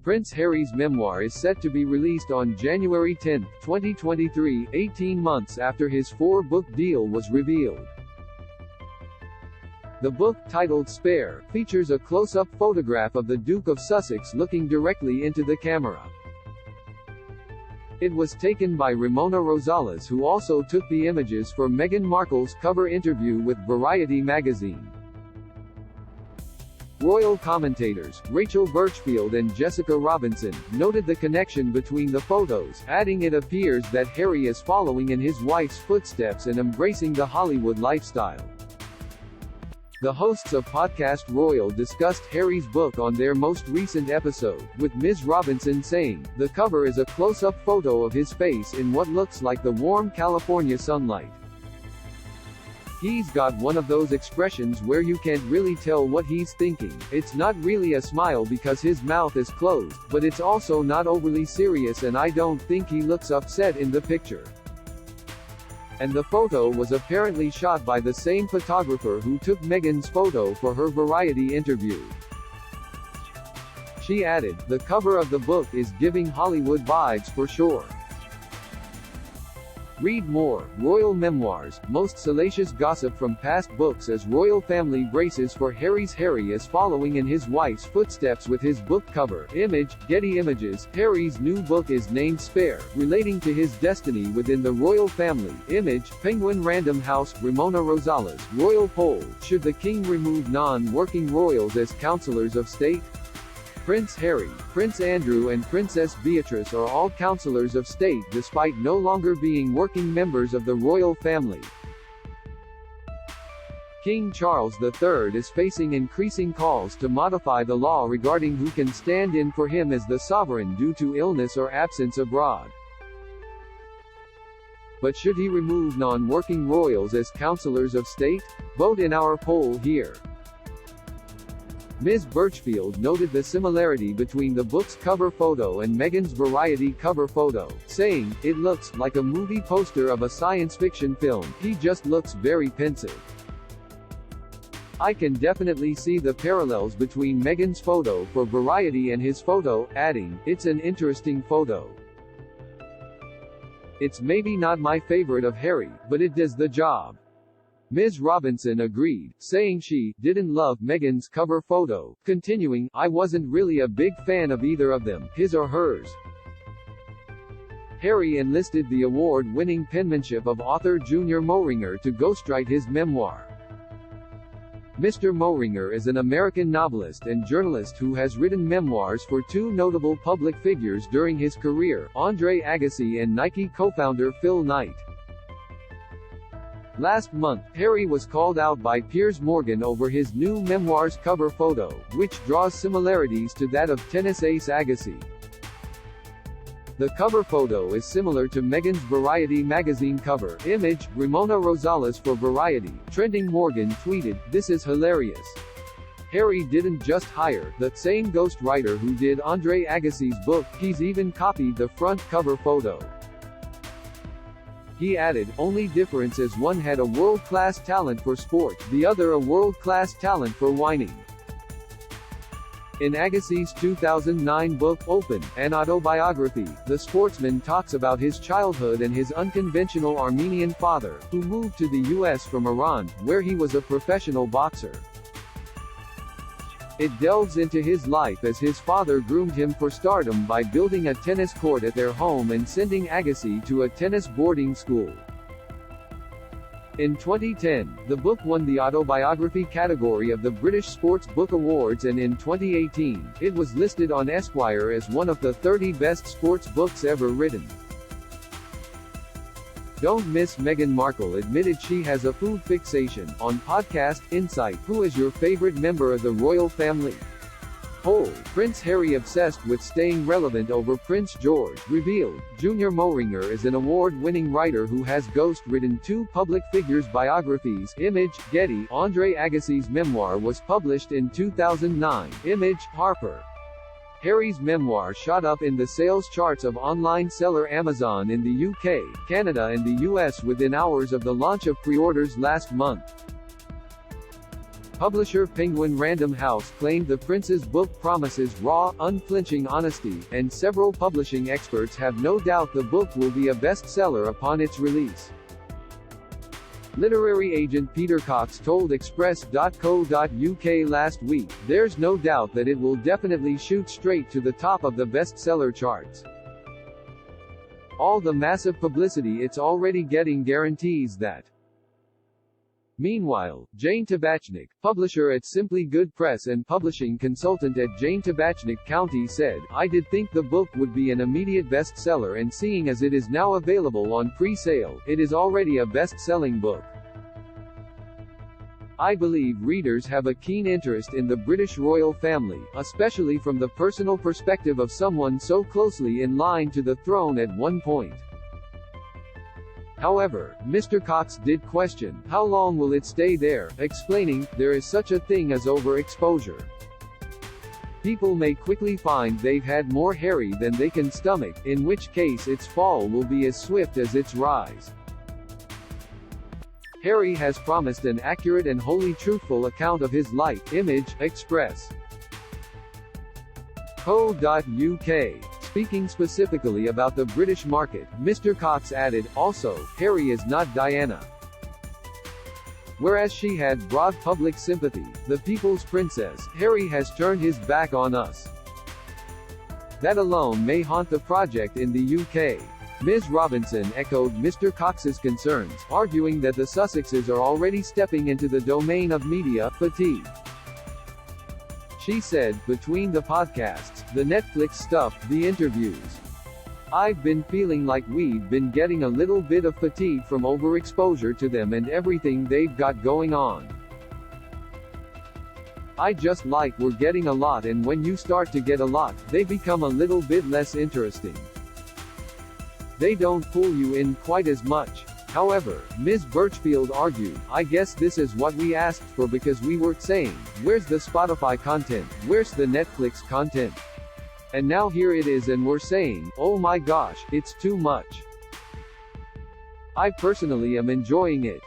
Prince Harry's memoir is set to be released on January 10, 2023, 18 months after his 4-book deal was revealed. The book, titled Spare, features a close-up photograph of the Duke of Sussex looking directly into the camera. It was taken by Ramona Rosales, who also took the images for Meghan Markle's cover interview with Variety magazine. Royal commentators, Rachel Burchfield and Jessica Robinson, noted the connection between the photos, adding it appears that Harry is following in his wife's footsteps and embracing the Hollywood lifestyle. The hosts of podcast Royal discussed Harry's book on their most recent episode, with Ms. Robinson saying, "The cover is a close-up photo of his face in what looks like the warm California sunlight. He's got one of those expressions where you can't really tell what he's thinking. It's not really a smile because his mouth is closed, but it's also not overly serious, and I don't think he looks upset in the picture." And the photo was apparently shot by the same photographer who took Meghan's photo for her Variety interview. She added, "The cover of the book is giving Hollywood vibes for sure." Read more. Royal memoirs, most salacious gossip from past books as royal family braces for Harry's. Harry is following in his wife's footsteps with his book cover. Image, Getty Images. Harry's new book is named Spare, relating to his destiny within the royal family. Image, Penguin Random House. Ramona Rosales. Royal poll, should the king remove non-working royals as counselors of state? Prince Harry, Prince Andrew and Princess Beatrice are all counselors of state despite no longer being working members of the royal family. King Charles III is facing increasing calls to modify the law regarding who can stand in for him as the sovereign due to illness or absence abroad. But should he remove non-working royals as counselors of state? Vote in our poll here. Ms. Burchfield noted the similarity between the book's cover photo and Meghan's Variety cover photo, saying, "It looks like a movie poster of a science fiction film. He just looks very pensive. I can definitely see the parallels between Meghan's photo for Variety and his photo," adding, "It's an interesting photo. It's maybe not my favorite of Harry, but it does the job." Ms. Robinson agreed, saying she didn't love Meghan's cover photo, continuing, "I wasn't really a big fan of either of them, his or hers." Harry enlisted the award-winning penmanship of author Junior Moehringer to ghostwrite his memoir. Mr. Moehringer is an American novelist and journalist who has written memoirs for two notable public figures during his career, Andre Agassi and Nike co-founder Phil Knight. Last month, Harry was called out by Piers Morgan over his new memoir's cover photo, which draws similarities to that of tennis ace Agassi. The cover photo is similar to Meghan's Variety magazine cover. Image, Ramona Rosales for Variety. Trending Morgan tweeted, "This is hilarious. Harry didn't just hire the same ghostwriter who did Andre Agassi's book, he's even copied the front cover photo." He added, "Only difference is one had a world-class talent for sport, the other a world-class talent for whining." In Agassi's 2009 book, Open, an autobiography, the sportsman talks about his childhood and his unconventional Armenian father, who moved to the U.S. from Iran, where he was a professional boxer. It delves into his life as his father groomed him for stardom by building a tennis court at their home and sending Agassi to a tennis boarding school. In 2010, the book won the autobiography category of the British Sports Book Awards, and in 2018, it was listed on Esquire as one of the 30 best sports books ever written. Don't miss Meghan Markle admitted she has a food fixation, on podcast Insight. Who is your favorite member of the royal family? Poll, Prince Harry obsessed with staying relevant over Prince George, revealed. Junior Moehringer is an award-winning writer who has ghost-written two public figures' biographies. Image, Getty. Andre Agassi's memoir was published in 2009. Image, Harper. Harry's memoir shot up in the sales charts of online seller Amazon in the UK, Canada and the US within hours of the launch of pre-orders last month. Publisher Penguin Random House claimed the prince's book promises raw, unflinching honesty, and several publishing experts have no doubt the book will be a bestseller upon its release. Literary agent Peter Cox told Express.co.uk last week, "There's no doubt that it will definitely shoot straight to the top of the bestseller charts. All the massive publicity it's already getting guarantees that." Meanwhile, Jane Tabachnik, publisher at Simply Good Press and publishing consultant at Jane Tabachnik County said, "I did think the book would be an immediate bestseller, and seeing as it is now available on pre-sale, it is already a best-selling book. I believe readers have a keen interest in the British royal family, especially from the personal perspective of someone so closely in line to the throne at one point." However, Mr. Cox did question, how long will it stay there, explaining, "There is such a thing as overexposure. People may quickly find they've had more Harry than they can stomach, in which case its fall will be as swift as its rise. Harry has promised an accurate and wholly truthful account of his life." Image, Express.co.uk. Speaking specifically about the British market, Mr. Cox added, "Also, Harry is not Diana. Whereas she had broad public sympathy, the people's princess, Harry has turned his back on us. That alone may haunt the project in the UK." Ms. Robinson echoed Mr. Cox's concerns, arguing that the Sussexes are already stepping into the domain of media fatigue. She said, "Between the podcasts, the Netflix stuff, the interviews, I've been feeling like we've been getting a little bit of fatigue from overexposure to them and everything they've got going on. I just like we're getting a lot, and when you start to get a lot, they become a little bit less interesting. They don't pull you in quite as much." However, Ms. Burchfield argued, "I guess this is what we asked for because we were saying, where's the Spotify content, where's the Netflix content? And now here it is and we're saying, oh my gosh, it's too much. I personally am enjoying it."